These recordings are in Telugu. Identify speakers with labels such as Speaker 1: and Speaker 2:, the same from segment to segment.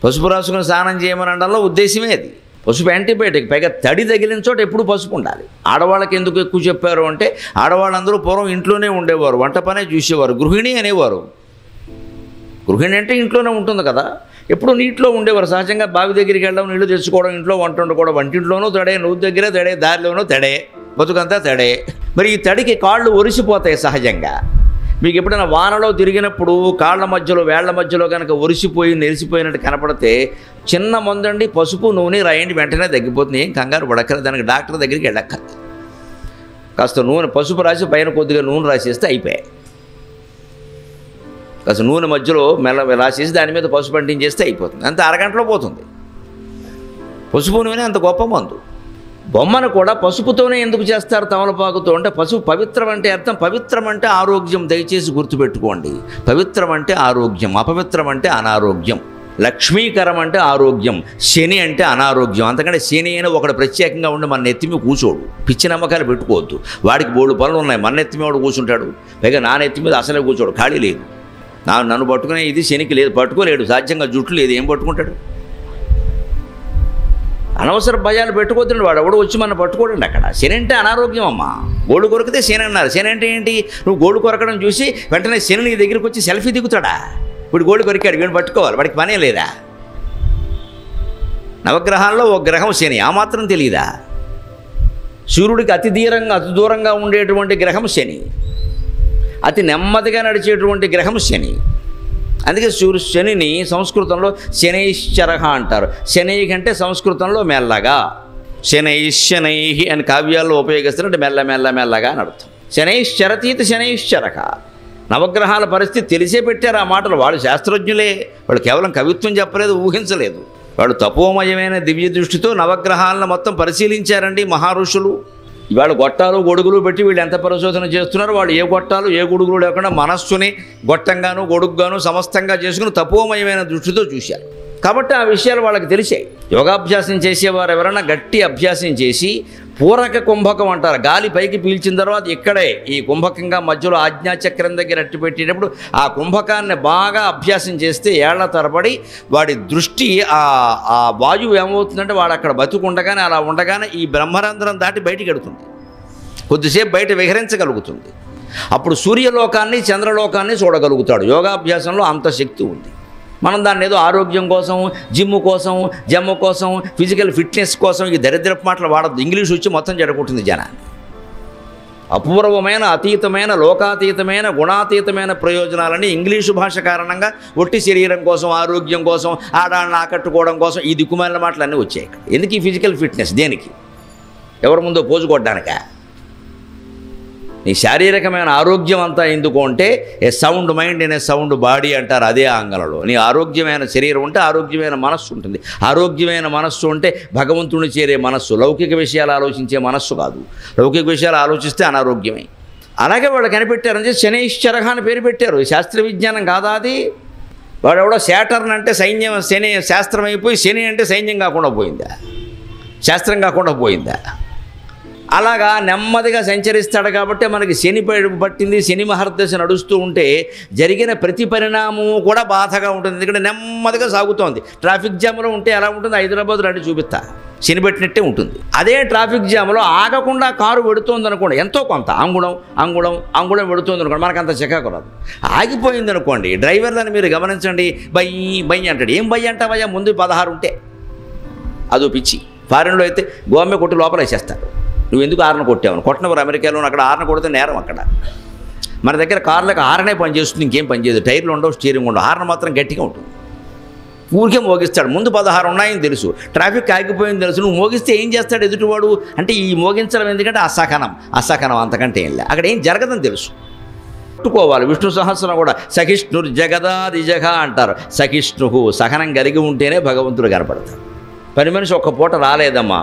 Speaker 1: పసుపు రాసుకుని స్నానం చేయమని అనడంలో ఉద్దేశమే అది. పసుపు యాంటీబయాటిక్, పైగా తడి తగిలిన చోట ఎప్పుడు పసుపు ఉండాలి. ఆడవాళ్ళకి ఎందుకు ఎక్కువ చెప్పారు అంటే, ఆడవాళ్ళందరూ పూర్వం ఇంట్లోనే ఉండేవారు, వంట పనే చూసేవారు, గృహిణి అనేవారు. గృహిణి అంటే ఇంట్లోనే ఉంటుంది కదా, ఎప్పుడు నీటిలో ఉండేవారు. సహజంగా బావి దగ్గరికి వెళ్ళడం, నీళ్లు తెచ్చుకోవడం, ఇంట్లో వంట వండుకోవడం, వంటింట్లోనూ తడే, నువ్వు దగ్గర తడే, దారిలోనూ తడే, బతుకంతా తడే. మరి ఈ తడికి కాళ్ళు ఒరిసిపోతాయి సహజంగా. మీకు ఎప్పుడైనా వానలో తిరిగినప్పుడు కాళ్ళ మధ్యలో, వేళ్ల మధ్యలో కనుక ఒరిసిపోయి నెరిసిపోయినట్టు కనపడితే చిన్న మందండి, పసుపు నూనె రాయండి, వెంటనే తగ్గిపోతుంది. ఏం కంగారు పడక్కర్లేదు, దానికి డాక్టర్ దగ్గరికి వెళ్ళక్కర్లేదు. కాస్త నూనె పసుపు రాసి పైన కొద్దిగా నూనె రాసేస్తే అయిపోయాయి. కాస్త నూనె మధ్యలో మెల్ల రాసేసి దాని మీద పసుపు అంటించేస్తే అయిపోతుంది. అంత అరగంటలో పోతుంది. పసుపు నూనె అంత గొప్ప మందు. బొమ్మను కూడా పసుపుతోనే ఎందుకు చేస్తారు, తమలపాకుతో అంటే పసుపు పవిత్రం అంటే అర్థం, పవిత్రం అంటే ఆరోగ్యం. దయచేసి గుర్తుపెట్టుకోండి, పవిత్రం అంటే ఆరోగ్యం, అపవిత్రం అంటే అనారోగ్యం. లక్ష్మీకరం అంటే ఆరోగ్యం, శని అంటే అనారోగ్యం. అంతకంటే శని అయినా ఒకడు ప్రత్యేకంగా ఉండి మన నెత్తిమి కూర్చోడు. పిచ్చి నమ్మకాలు పెట్టుకోవద్దు. వాడికి బోడు పనులు ఉన్నాయి, మన నెత్తిమి వాడు కూర్చుంటాడు. పైగా నా నెత్తి మీద అసలే కూర్చోడు, ఖాళీ లేదు. నన్ను పట్టుకునే ఇది శనికి లేదు, పట్టుకోలేడు. సాధ్యంగా జుట్టు లేదు, ఏం పట్టుకుంటాడు? అనవసర భయాలు పెట్టుకోద్దండి. వాడు ఎవడు వచ్చి మనం పట్టుకోడండి. అక్కడ శని అంటే అనారోగ్యం అమ్మ. గోళ్ళు కొరికితే శని అన్నారు. శని అంటే ఏంటి? నువ్వు గోళ్ళు కొరకడం చూసి వెంటనే శని నీ దగ్గరికి వచ్చి సెల్ఫీ దిగుతాడా? ఇప్పుడు గోళ్ళు కొరికాడు, వీడిని పట్టుకోవాలి, వాడికి పనే లేదా? నవగ్రహాల్లో ఒక గ్రహం శని, ఆ మాత్రం తెలియదా? సూర్యుడికి అతి దూరంగా ఉండేటువంటి గ్రహం శని, అతి నెమ్మదిగా నడిచేటువంటి గ్రహం శని. అందుకే శనిని సంస్కృతంలో శనైశ్చర అంటారు. శనై కంటే సంస్కృతంలో మెల్లగా, శనై అని కావ్యాల్లో ఉపయోగిస్తున్నట్టు మెల్లగా అని అర్థం. శనైశ్చరతీత శనైశ్చరక. నవగ్రహాల పరిస్థితి తెలిసే పెట్టారు ఆ మాటలు. వాళ్ళు శాస్త్రజ్ఞులే, వాళ్ళు కేవలం కవిత్వం చెప్పలేదు, ఊహించలేదు. వాళ్ళు తపోమయమైన దివ్య దృష్టితో నవగ్రహాలను మొత్తం పరిశీలించారండి మహర్షులు. ఇవాళ గొట్టాలు గొడుగులు పెట్టి వీళ్ళు ఎంత పరిశోధన చేస్తున్నారు. వాళ్ళు ఏ గొట్టాలు ఏ గొడుగులు లేకుండా మనస్సుని గొట్టంగాను గొడుగుగాను సమస్తంగా చేసుకుని తపోమయమైన దృష్టితో చూశారు. కాబట్టి ఆ విషయాలు వాళ్ళకి తెలిసాయి. యోగాభ్యాసం చేసేవారు ఎవరైనా గట్టి అభ్యాసం చేసి పూరక కుంభకం అంటారు. గాలి పైకి పీల్చిన తర్వాత ఇక్కడే ఈ కుంభకంగా మధ్యలో ఆజ్ఞాచక్రం దగ్గర అట్టి పెట్టేటప్పుడు ఆ కుంభకాన్ని బాగా అభ్యాసం చేస్తే ఏళ్ల తరబడి వాడి దృష్టి ఆ వాయువు ఏమవుతుందంటే వాడు అక్కడ బతుకుండగానే అలా ఉండగానే ఈ బ్రహ్మరంధ్రం దాటి బయటికి ఎడుతుంది, కొద్దిసేపు బయట విహరించగలుగుతుంది. అప్పుడు సూర్యలోకాన్ని చంద్రలోకాన్ని చూడగలుగుతాడు. యోగాభ్యాసంలో అంత శక్తి ఉంది. మనం దాన్ని ఏదో ఆరోగ్యం కోసం, జిమ్ కోసం, జమ్ము కోసం, ఫిజికల్ ఫిట్నెస్ కోసం ఈ దరిద్రపు మాటలు వాడద్దు. ఇంగ్లీష్ వచ్చి మొత్తం జడగొట్టింది జనాన్ని. అపూర్వమైన, అతీతమైన, లోకాతీతమైన, గుణాతీతమైన ప్రయోజనాలని ఇంగ్లీషు భాష కారణంగా ఒట్టి శరీరం కోసం, ఆరోగ్యం కోసం, ఆడాళ్ళని ఆకట్టుకోవడం కోసం ఈ దిక్కుమాలిన మాటలన్నీ వచ్చాయి. ఎందుకు ఈ ఫిజికల్ ఫిట్నెస్? దేనికి? ఎవరి ముందో పోజు కొట్టడానికా? నీ శారీరకమైన ఆరోగ్యం అంతా ఎందుకు అంటే a sound mind in a sound body అంటారు. అదే ఆంగ్లంలో. నీ ఆరోగ్యమైన శరీరం ఉంటే ఆరోగ్యమైన మనస్సు ఉంటుంది. ఆరోగ్యమైన మనస్సు అంటే భగవంతుని చేరే మనస్సు, లౌకిక విషయాలు ఆలోచించే మనస్సు కాదు. లౌకిక విషయాలు ఆలోచిస్తే అనారోగ్యమే. అలాగే వాళ్ళు కనిపెట్టారని శనైశ్చరహ అని పేరు పెట్టారు. శాస్త్ర విజ్ఞానం కాదా అది? వాడెవడో శాటర్న్ అంటే సైన్యం, శని శాస్త్రం అయిపోయి శని అంటే సైన్యం కాకుండా పోయిందా, శాస్త్రం కాకుండా పోయిందా? అలాగా నెమ్మదిగా సంచరిస్తాడు కాబట్టి మనకి శని పట్టింది. శని మహర్దశ నడుస్తూ ఉంటే జరిగిన ప్రతి పరిణామము కూడా బాధగా ఉంటుంది. ఎందుకంటే నెమ్మదిగా సాగుతోంది. ట్రాఫిక్ జామ్లో ఉంటే ఎలా ఉంటుంది? హైదరాబాద్ రండి చూపిస్తా, శని పెట్టినట్టే ఉంటుంది. అదే ట్రాఫిక్ జామ్లో ఆగకుండా కారు వెడుతోంది అనుకోండి, ఎంతో కొంత అంగుళం వెడుతోంది అనుకోండి, మనకు అంత చికాకు రాదు. ఆగిపోయింది అనుకోండి, డ్రైవర్లను మీరు గమనించండి, బై అంటాడు. ఏం బై అంటావయ్యా? ముందు 16 ఉంటే అదో పిచ్చి. ఫారెన్లో అయితే గోమె కొట్టి లోపల వేసేస్తారు. నువ్వు ఎందుకు హార్న్ కొట్టావు? కొట్టినవారు అమెరికాలో అక్కడ హార్న్ కొడితే నేరం. అక్కడ మన దగ్గర కార్లకు హార్నే పనిచేస్తుంది, ఇంకేం పనిచేయదు. టైర్లు ఉండవు, స్టీరింగ్ ఉండవు, హార్న్ మాత్రం గట్టిగా ఉంటుంది. ఊరికే మోగిస్తాడు. ముందు 16 ఉన్నాయని తెలుసు, ట్రాఫిక్ ఆగిపోయింది తెలుసు. నువ్వు మోగిస్తే ఏం చేస్తాడు ఎదుటివాడు అంటే ఈ మోగించడం ఎందుకంటే అసహనం అంతకంటే ఏం లే. అక్కడ ఏం జరగదని తెలుసు. పట్టుకోవాలి. విష్ణు సహస్రం కూడా సహిష్ణుర్ జగదాదిజగ అంటారు. సహిష్ణు సహనం కలిగి ఉంటేనే భగవంతుడు కనపడతాడు. పని మనిషి ఒక్క పూట రాలేదమ్మా,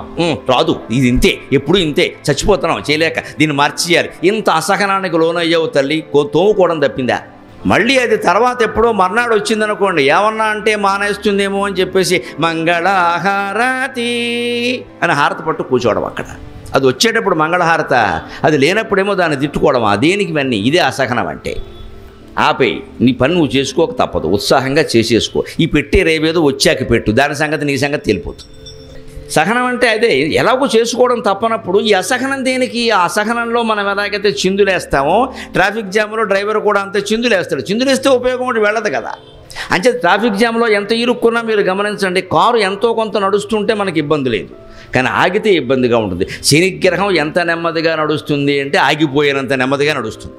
Speaker 1: రాదు, ఇది ఇంతే, ఎప్పుడు ఇంతే, చచ్చిపోతున్నాం చేయలేక, దీన్ని మార్చేయాలి. ఇంత అసహనానికి లోనయ్యావు తల్లి, తోముకోవడం తప్పిందా? మళ్ళీ అది తర్వాత ఎప్పుడో మర్నాడు వచ్చిందనుకోండి, ఏమన్నా అంటే మానేస్తుందేమో అని చెప్పేసి మంగళహారతి అని హారతి పట్టు కూర్చోవడం. అక్కడ అది వచ్చేటప్పుడు మంగళహారత, అది లేనప్పుడేమో దాన్ని తిట్టుకోవడమా? దేనికి ఇవన్నీ? ఇదే అసహనం అంటే. ఆపేయి, నీ పని నువ్వు చేసుకోక తప్పదు, ఉత్సాహంగా చేసేసుకో. ఈ పెట్టే రేవేదో వచ్చాక పెట్టు, దాని సంగతి నీ సంగతి తెలిపోతుంది. సహనం అంటే అదే, ఎలాగో చేసుకోవడం తప్పనప్పుడు ఈ అసహనం దేనికి? ఆ అసహనంలో మనం ఎలాగైతే చిందులేస్తామో ట్రాఫిక్ జామ్లో డ్రైవర్ కూడా అంతే చిందులేస్తాడు. చిందులేస్తే ఉపయోగం ఒకటి వెళ్ళదు కదా. అంటే ట్రాఫిక్ జామ్లో ఎంత ఇరుక్కున్నా మీరు గమనించండి, కారు ఎంతో కొంత నడుస్తుంటే మనకి ఇబ్బంది లేదు, కానీ ఆగితే ఇబ్బందిగా ఉంటుంది. శనిగ్రహం ఎంత నెమ్మదిగా నడుస్తుంది అంటే ఆగిపోయినంత నెమ్మదిగా నడుస్తుంది.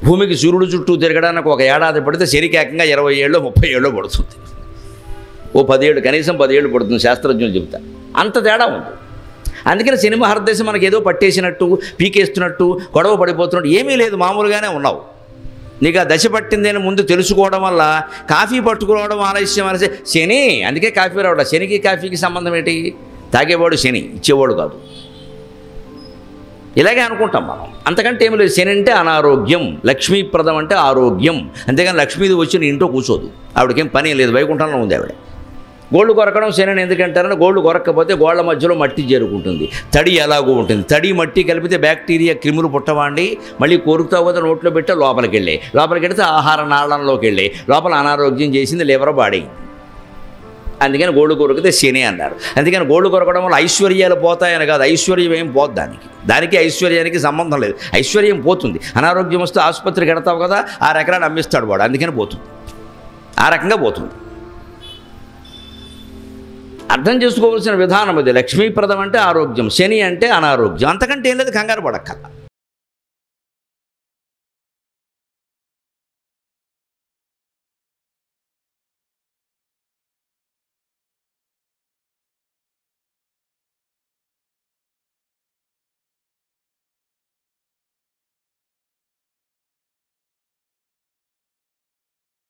Speaker 1: భూమికి సూర్యుడు చుట్టూ తిరగడానికి ఒక ఏడాది పడితే శనికి ఏకంగా 20 ఏళ్ళు 30 ఏళ్ళు పడుతుంది. ఓ 10 ఏళ్ళు, కనీసం 10 ఏళ్ళు పడుతుంది శాస్త్రజ్ఞులు చెబుతారు. అంత తేడా ఉంది. అందుకని సినిమా హర్దేశం మనకి ఏదో పట్టేసినట్టు, పీకేస్తున్నట్టు, గొడవ పడిపోతున్నట్టు ఏమీ లేదు, మామూలుగానే ఉన్నావు. నీకు ఆ దశ పట్టిందని ముందు తెలుసుకోవడం వల్ల కాఫీ పట్టుకోవడం ఆలస్యం అనేసి శని. అందుకే కాఫీ రావడం. శనికి కాఫీకి సంబంధం ఏంటి? తాగేవాడు శని, ఇచ్చేవాడు కాదు. ఇలాగే అనుకుంటాం మనం, అంతకంటే ఏమి లేదు. శని అంటే అనారోగ్యం, లక్ష్మీప్రదం అంటే ఆరోగ్యం. అంతేగాని లక్ష్మీది వచ్చి నీ ఇంట్లో కూర్చోదు, ఆవిడకేం పని లేదు, వైకుంఠంలో ఉంది ఆవిడ. గోళ్ళు కొరకడం శని ఎందుకంటారని, గోళ్ళు కొరక్కపోతే గోళ్ల మధ్యలో మట్టి చేరుకుంటుంది, తడి ఎలాగో ఉంటుంది. తడి మట్టి కలిపితే బ్యాక్టీరియా క్రిములు పుట్టవాండి, మళ్ళీ కోరుకుతావు కదా నోట్లో పెట్టే లోపలికి వెళ్తే ఆహార నాళంలోకి వెళ్ళి లోపల అనారోగ్యం చేసింది లివర్ బాడీ. అందుకని గోళ్ళు కొరికితే శని అన్నారు. అందుకని గోళ్ళు కొరకడం వల్ల ఐశ్వర్యాలు పోతాయని కాదు, ఐశ్వర్యం ఏం పోదు. దానికి ఐశ్వర్యానికి సంబంధం లేదు. ఐశ్వర్యం పోతుంది. అనారోగ్యం వస్తే ఆసుపత్రికి వెడతావు కదా, 6 ఎకరాలు అమ్మిస్తాడు వాడు, అందుకని పోతుంది. ఆ రకంగా పోతుంది. అర్థం చేసుకోవాల్సిన విధానం అది. లక్ష్మీప్రదం అంటే ఆరోగ్యం, శని అంటే అనారోగ్యం. అంతకంటే ఏం లేదు, కంగారు పడక్కర్లా.